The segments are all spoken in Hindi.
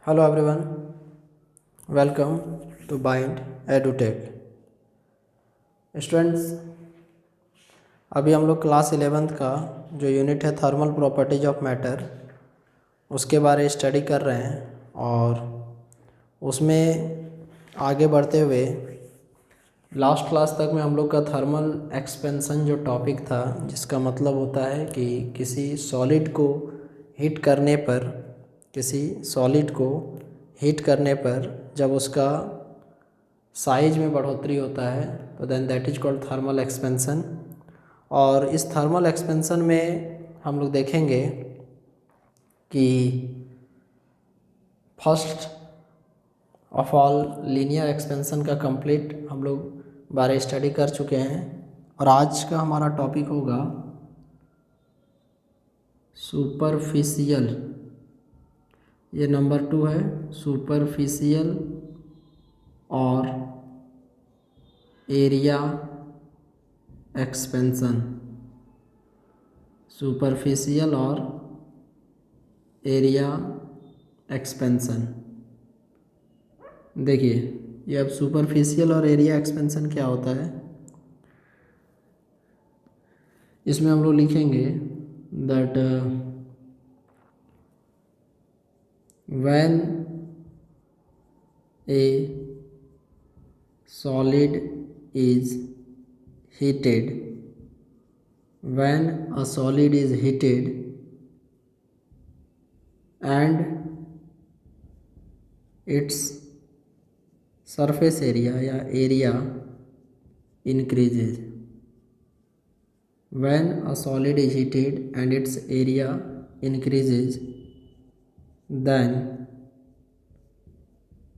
Hello everyone, welcome to Bind EduTech. Students, अभी हम लोग क्लास 11th का जो यूनिट है थर्मल प्रॉपर्टीज ऑफ मैटर उसके बारे स्टडी कर रहे हैं और उसमें आगे बढ़ते हुए लास्ट क्लास तक में हम लोग का थर्मल एक्सपेंशन जो टॉपिक था, जिसका मतलब होता है कि किसी सॉलिड को हीट करने पर जब उसका साइज में बढ़ोतरी होता है तो then that is called thermal expansion. और इस थर्मल एक्सपेंशन में हम लोग देखेंगे कि first of all linear expansion का कंप्लीट हम लोग बारे स्टडी कर चुके हैं और आज का हमारा टॉपिक होगा सुपरफिशियल। ये नंबर 2 है, सुपरफिशियल और एरिया एक्सपेंशन। सुपरफिशियल और एरिया एक्सपेंशन। देखिए, ये अब सुपरफिशियल और एरिया एक्सपेंशन क्या होता है, इसमें हम लोग लिखेंगे that when A solid is heated, when a solid is heated and its surface area या area increases, when a solid is heated and its area increases, then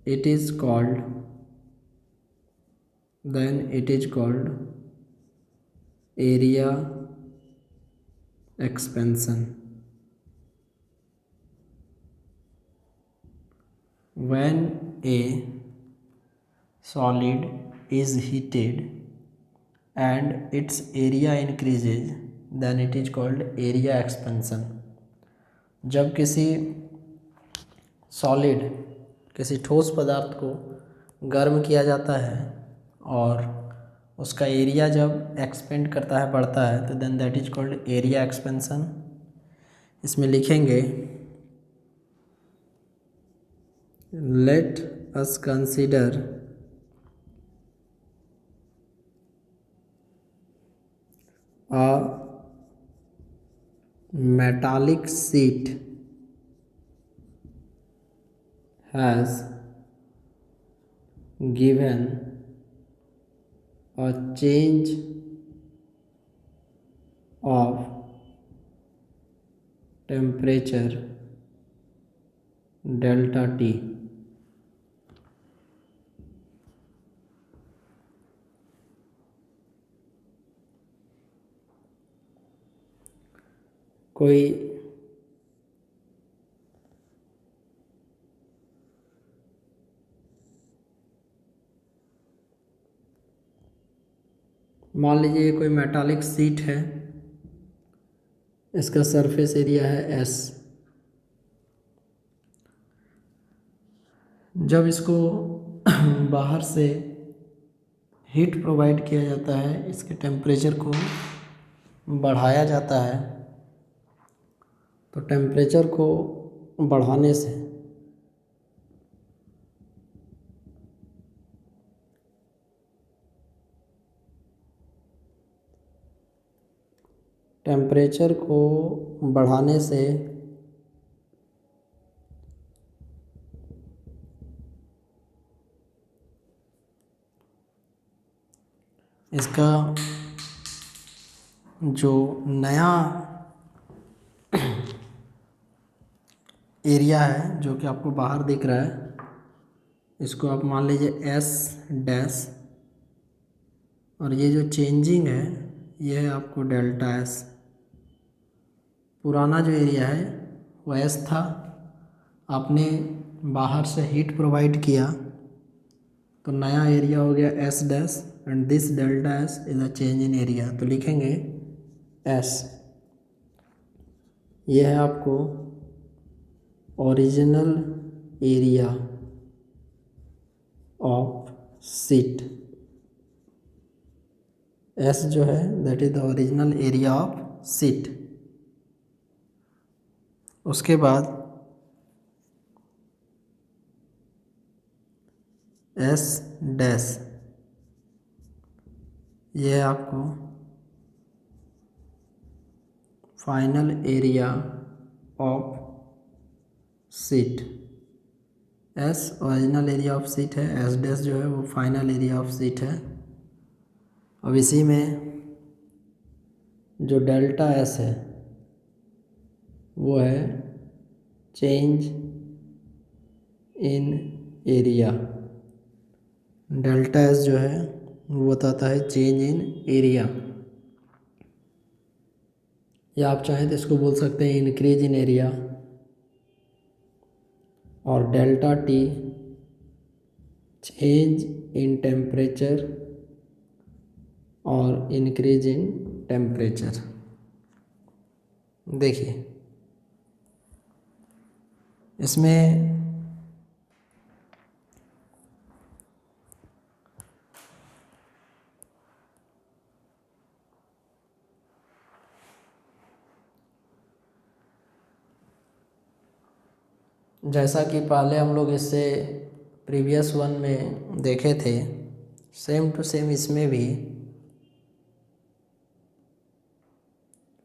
it is called area expansion. When a solid is heated and its area increases, then it is called area expansion. जब किसी ठोस पदार्थ को गर्म किया जाता है और उसका एरिया जब एक्सपेंड करता है, बढ़ता है, तो then that is called area expansion. इसमें लिखेंगे let us consider a metallic sheet has given a change of temperature delta T. कोई मान लीजिए कोई मेटालिक शीट है, इसका सरफेस एरिया है S। जब इसको बाहर से हीट प्रोवाइड किया जाता है, इसके टेम्परेचर को बढ़ाया जाता है, तो टेम्परेचर को बढ़ाने से इसका जो नया एरिया है जो कि आपको बाहर दिख रहा है, इसको आप मान लीजिए S डैश, और ये जो चेंजिंग है ये है आपको डेल्टा S। पुराना जो एरिया है वो S था, आपने बाहर से हीट प्रोवाइड किया तो नया एरिया हो गया S dash and this delta S is a change in area. तो लिखेंगे S, ये है आपको original area of seat. S जो है that is the original area of seat. उसके बाद एस डैश, ये है आपको final area of seat. S original area of seat है, एस डैश जो है वो फाइनल एरिया ऑफ सीट है। अब इसी में जो डेल्टा एस है वो है change in area. Delta S जो है वो बताता है चेंज इन एरिया, या आप चाहें तो इसको बोल सकते हैं इंक्रीज इन एरिया। और delta T change in temperature और इंक्रीज इन टेम्परेचर। देखिए इसमें जैसा कि पहले हम लोग इससे प्रीवियस वन में देखे थे, सेम टू सेम इसमें भी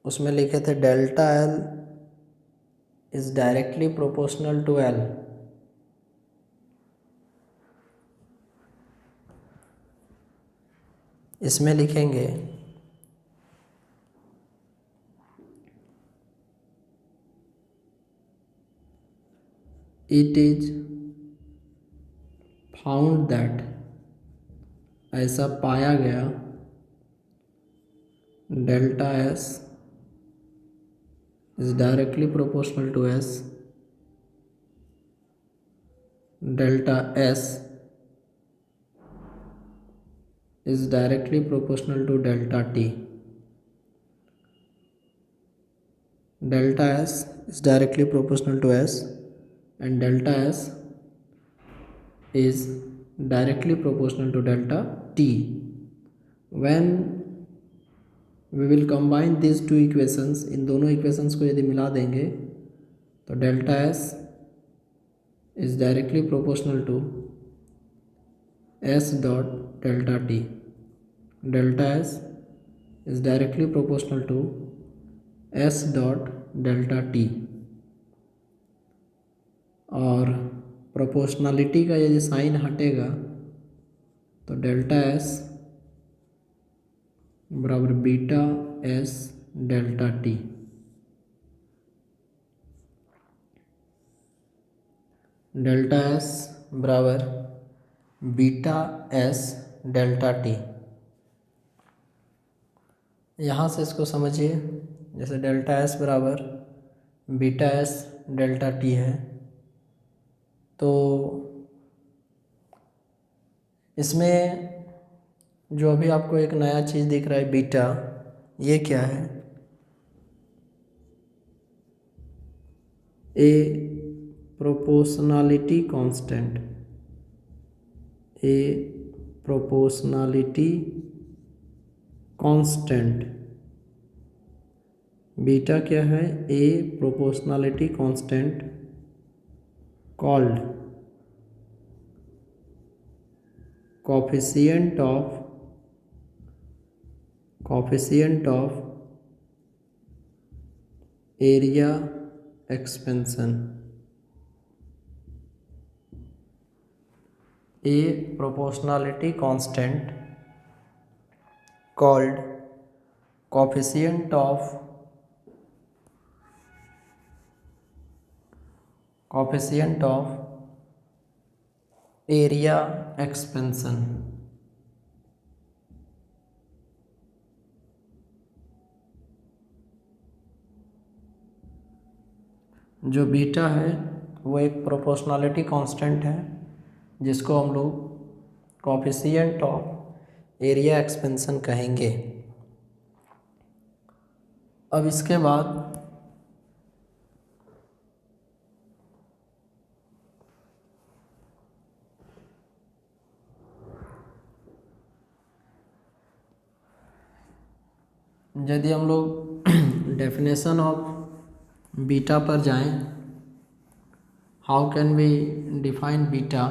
उसमें लिखे थे delta L is directly proportional to L. इसमें लिखेंगे इट इज फाउंड दैट, ऐसा पाया गया, delta S is directly proportional to S, delta S is directly proportional to delta T, delta S is directly proportional to S and delta S is directly proportional to delta T. When we will combine these two equations, इन दोनों equations को यदि मिला देंगे तो delta S is directly proportional to S dot delta T. Delta S is directly proportional to S dot delta T. और प्रोपोर्शनलिटी का यदि साइन हटेगा तो डेल्टा S बराबर beta S delta T। Delta S बराबर बीटा S डेल्टा T। यहाँ से इसको समझिए, जैसे डेल्टा S बराबर बीटा S डेल्टा T है तो इसमें जो अभी आपको एक नया चीज़ दिख रहा है बीटा, ये क्या है? A proportionality constant, a proportionality constant. Beta क्या है? A proportionality constant called coefficient of area expansion. A proportionality constant called coefficient of area expansion। जो बीटा है वो एक प्रोपोर्शनलिटी कांस्टेंट है जिसको हम लोग कोफिशिएंट ऑफ एरिया एक्सपेंशन कहेंगे। अब इसके बाद यदि हम लोग डेफिनेशन ऑफ बीटा पर जाएं, how can we define beta,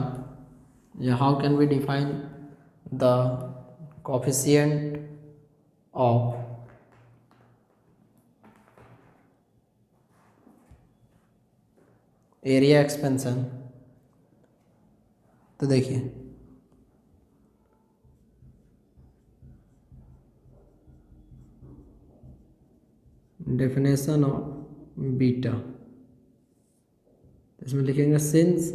या how can we define the coefficient of area expansion. तो देखिए, डेफिनेशन ऑफ बीटा, इसमें लिखेंगे सिंस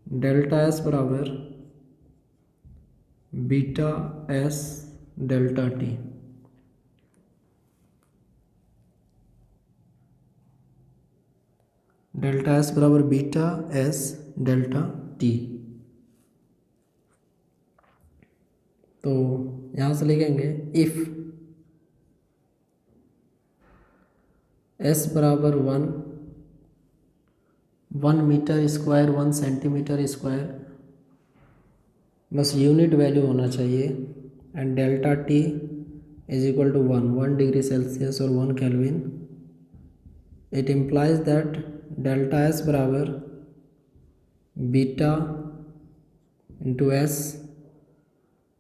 डेल्टा एस बराबर beta S delta T, delta S बराबर बीटा एस डेल्टा टी। तो यहाँ से लिखेंगे इफ एस बराबर 1 मीटर स्क्वायर 1 सेंटीमीटर स्क्वायर, बस यूनिट वैल्यू होना चाहिए, and delta T is equal to 1 degree Celsius और 1 kelvin. It implies that delta S बराबर beta into S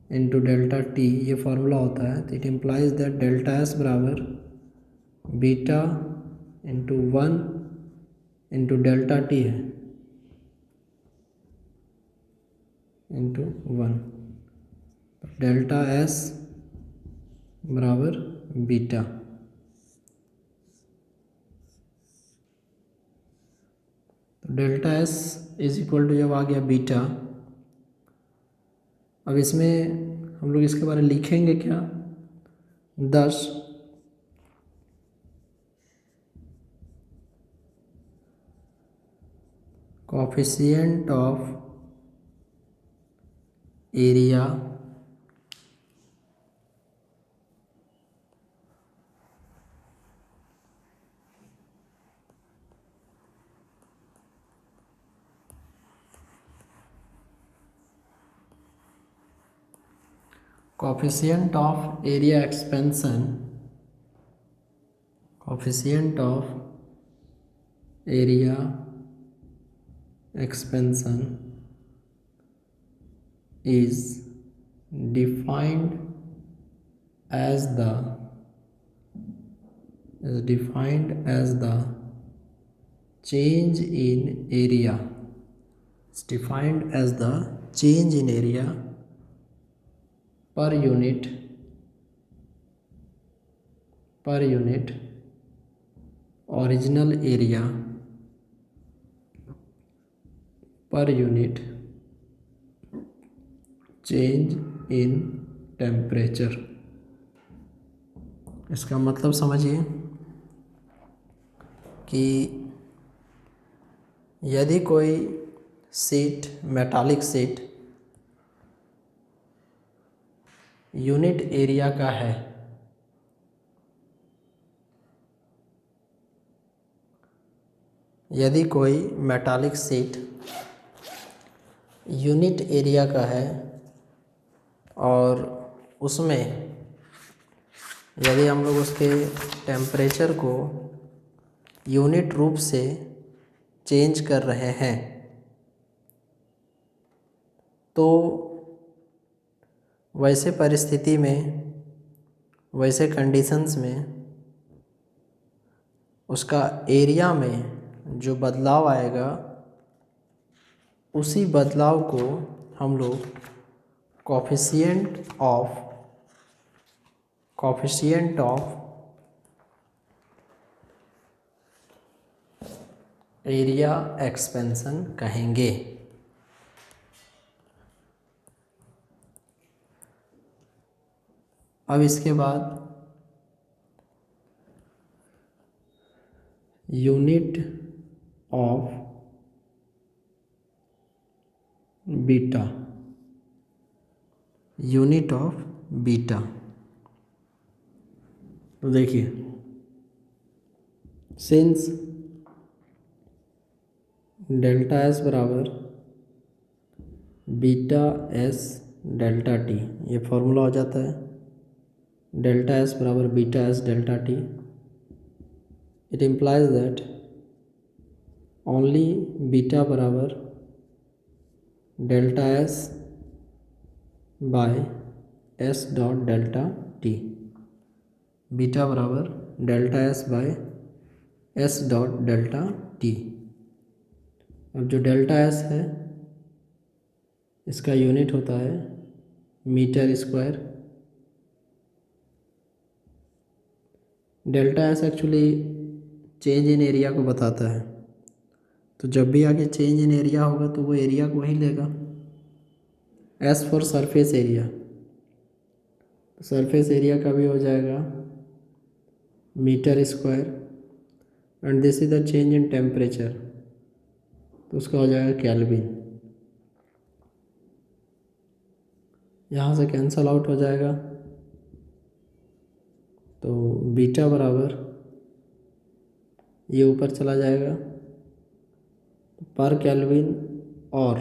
into delta T, ये फार्मूला होता है। तो it implies that delta S बराबर beta into 1 into delta T है, इंटू 1। डेल्टा एस बराबर बीटा, तो delta S is equal to जब आ गया बीटा, अब इसमें हम लोग इसके बारे में लिखेंगे क्या, 10 coefficient of area coefficient of area expansion, coefficient of area expansion is defined as the change in area, it's defined as the change in area per unit original area per unit change in temperature। इसका मतलब समझिए कि यदि कोई sheet, metallic sheet unit area का है, यदि कोई मेटालिक शीट यूनिट एरिया का है और उसमें यदि हम लोग उसके टेम्परेचर को यूनिट रूप से चेंज कर रहे हैं, तो वैसे परिस्थिति में, वैसे कंडीशंस में उसका एरिया में जो बदलाव आएगा, उसी बदलाव को हम लोग कोफिशिएंट ऑफ एरिया एक्सपेंशन कहेंगे। अब इसके बाद unit of beta, unit of beta, तो देखिए सिंस डेल्टा एस बराबर बीटा एस डेल्टा टी, ये फॉर्मूला हो जाता है। डेल्टा एस बराबर beta S delta T, it implies that only beta बराबर delta S by S dot delta T, beta बराबर delta S by S dot delta T. अब जो डेल्टा एस है इसका यूनिट होता है metre square. Delta S actually change इन एरिया को बताता है, तो जब भी आगे चेंज इन एरिया होगा तो वो एरिया को ही लेगा। एस फॉर सरफेस एरिया, तो सरफेस एरिया का भी हो जाएगा metre square, and this is the change in temperature, तो उसका हो जाएगा केल्विन। यहाँ से कैंसल आउट हो जाएगा, तो बीटा बराबर ये ऊपर चला जाएगा पर केल्विन और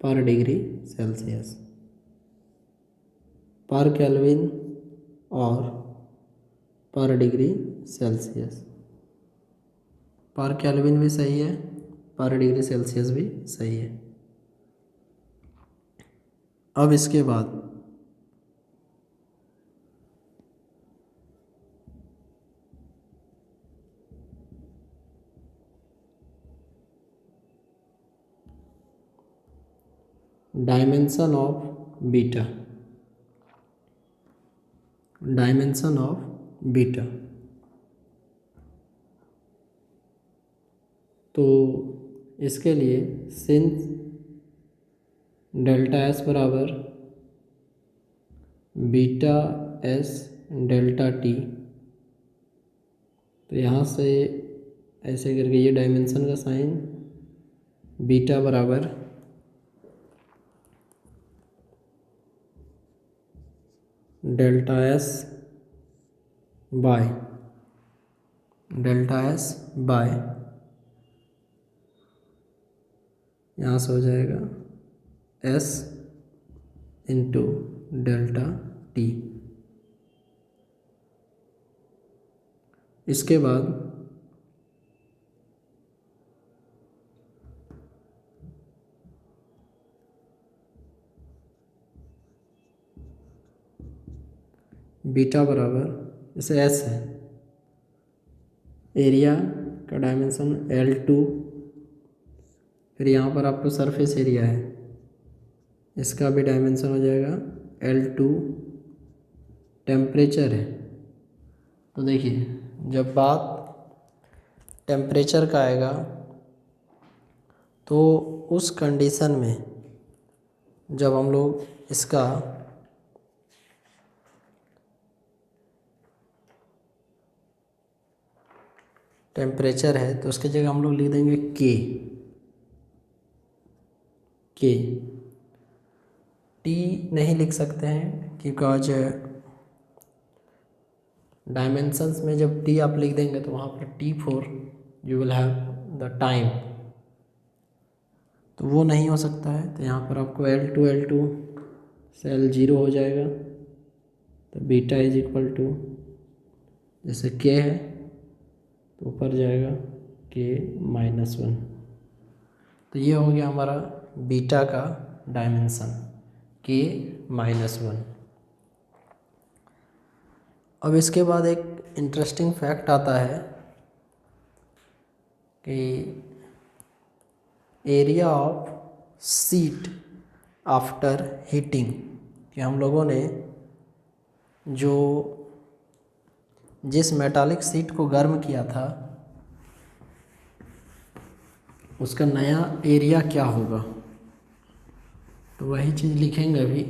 पर डिग्री सेल्सियस, पर केल्विन और पर डिग्री सेल्सियस। पर केल्विन भी सही है, पर डिग्री सेल्सियस भी सही है। अब इसके बाद dimension of beta, dimension of beta, तो इसके लिए सिंस डेल्टा एस बराबर बीटा एस डेल्टा टी, तो यहाँ से ऐसे करके ये डायमेंशन का साइन बीटा बराबर डेल्टा एस बाय यहाँ से हो जाएगा एस इंटू डेल्टा टी। इसके बाद बीटा बराबर, जैसे एस है, एरिया का डायमेंशन L2, फिर यहाँ पर आपको सरफेस एरिया है, इसका भी डायमेंशन हो जाएगा L2, टेम्परेचर है। तो देखिए जब बात टेम्परेचर का आएगा तो उस कंडीशन में जब हम लोग इसका टेम्परेचर है तो उसकी जगह हम लोग लिख देंगे के टी नहीं लिख सकते हैं बिकॉज डायमेंशंस में जब टी आप लिख देंगे तो वहाँ पर T4 you will have the time, तो वो नहीं हो सकता है। तो यहाँ पर आपको L2 से L0 हो जाएगा, तो बीटा इज इक्वल टू, जैसे के है तो ऊपर जाएगा K-1, तो ये हो गया हमारा बीटा का डायमेंशन K-1। अब इसके बाद एक इंटरेस्टिंग फैक्ट आता है कि area of sheet after heating, कि हम लोगों ने जो जिस मेटालिक शीट को गर्म किया था उसका नया एरिया क्या होगा, तो वही चीज़ लिखेंगे अभी।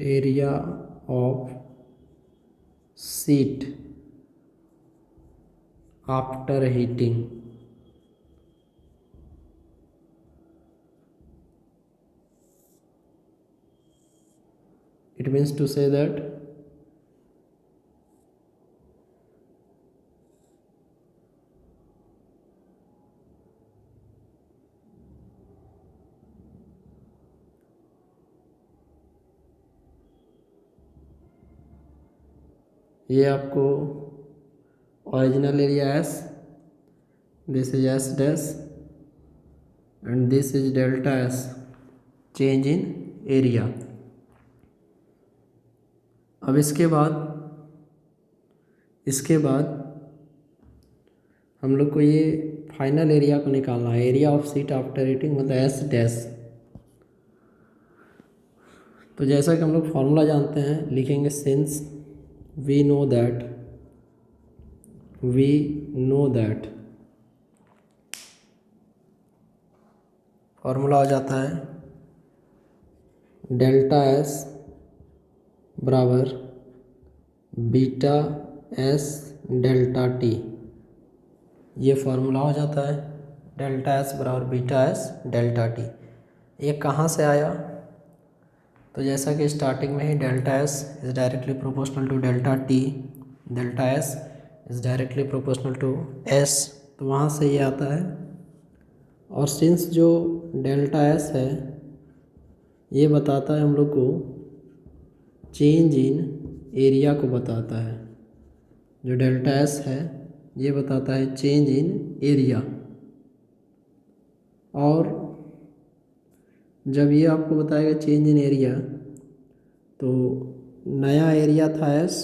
Area of sheet after heating, It means to say that ये आपको original area S, this is S dash and this is delta S, change in area. अब इसके बाद हम लोग को ये फाइनल एरिया को निकालना है, area of sheet after heating मतलब S डैश। तो जैसा कि हम लोग फॉर्मूला जानते हैं, लिखेंगे since we know that formula हो जाता है डेल्टा S बराबर बीटा S डेल्टा T। ये फार्मूला हो जाता है डेल्टा S बराबर बीटा S डेल्टा T। ये कहाँ से आया? तो जैसा कि स्टार्टिंग में ही delta S is directly proportional to delta T, delta S is directly proportional to S, तो वहाँ से ये आता है। और सिंस जो डेल्टा S है ये बताता है हम लोग को चेंज इन एरिया को बताता है। जो डेल्टा S है ये बताता है चेंज इन एरिया। और जब ये आपको बताएगा चेंज इन एरिया, तो नया एरिया था S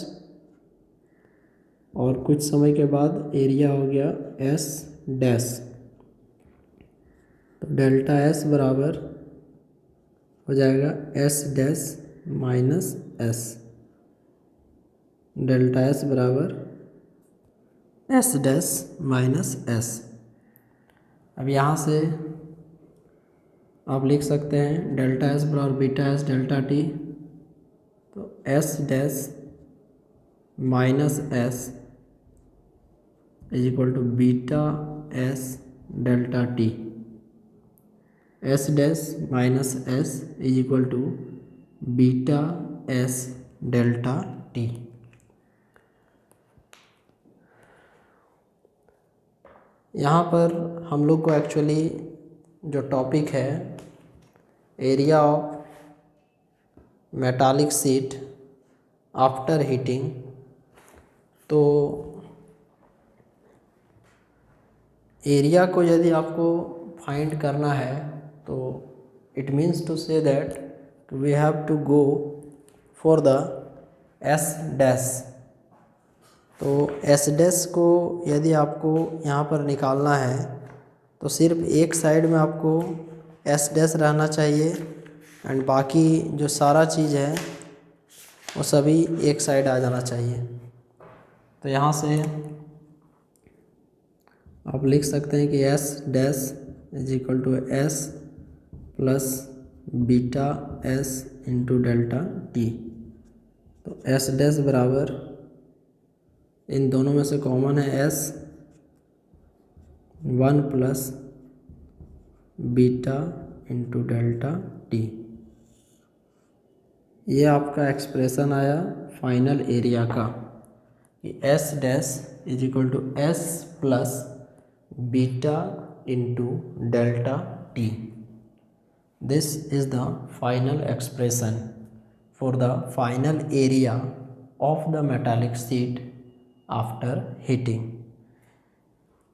और कुछ समय के बाद एरिया हो गया S डैश। तो डेल्टा S बराबर हो जाएगा S dash minus S। Delta S बराबर S डैश माइनस S। अब यहाँ से आप लिख सकते हैं डेल्टा S बराबर बीटा S डेल्टा T, तो S dash minus S is equal to beta S delta T। S dash minus S is equal to beta S delta T। यहाँ पर हम लोग को एक्चुअली जो टॉपिक है area of metallic sheet after heating, तो एरिया को यदि आपको फाइंड करना है तो it means to say that we have to go for the S dash. तो S डैश को यदि आपको यहाँ पर निकालना है तो सिर्फ एक साइड में आपको S डैश रहना चाहिए एंड बाकी जो सारा चीज़ है वो सभी एक साइड आ जाना चाहिए। तो यहाँ से आप लिख सकते हैं कि S dash is equal to S plus beta S into delta T। तो S डैश बराबर इन दोनों में से कॉमन है S, 1 plus beta into delta T। ये आपका एक्सप्रेशन आया फाइनल एरिया का कि S dash is equal to S plus beta into delta T। This is the final expression for the final area of the metallic sheet after heating.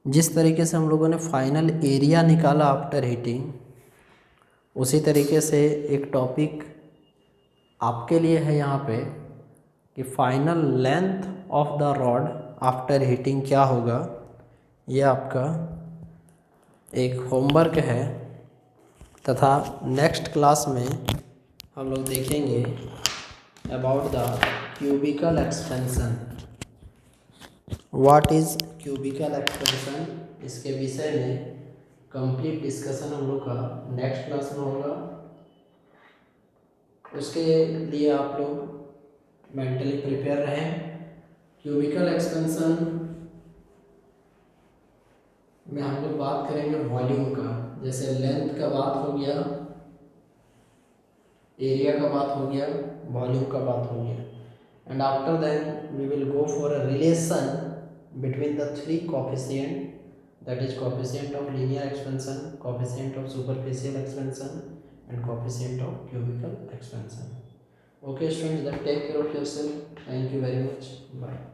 जिस तरीके से हम लोगों ने फाइनल एरिया निकाला आफ्टर हीटिंग, उसी तरीके से एक टॉपिक आपके लिए है यहाँ पे कि final length of the rod after heating क्या होगा। ये आपका एक होमवर्क है तथा नेक्स्ट क्लास में हम लोग देखेंगे about the cubical expansion. What is cubical expansion, इसके विषय में कंप्लीट डिस्कशन हम लोग का नेक्स्ट क्लास में होगा। उसके लिए आप लोग मेंटली प्रिपेयर रहें। क्यूबिकल एक्सपेंशन में हम लोग बात करेंगे वॉल्यूम का। जैसे लेंथ का बात हो गया, एरिया का बात हो गया, वॉल्यूम का बात हो गया, and after then we will go for a relation between the three coefficient, that is coefficient of linear expansion, coefficient of superficial expansion and coefficient of cubical expansion. Okay students, then take care of yourself. Thank you very much. Bye.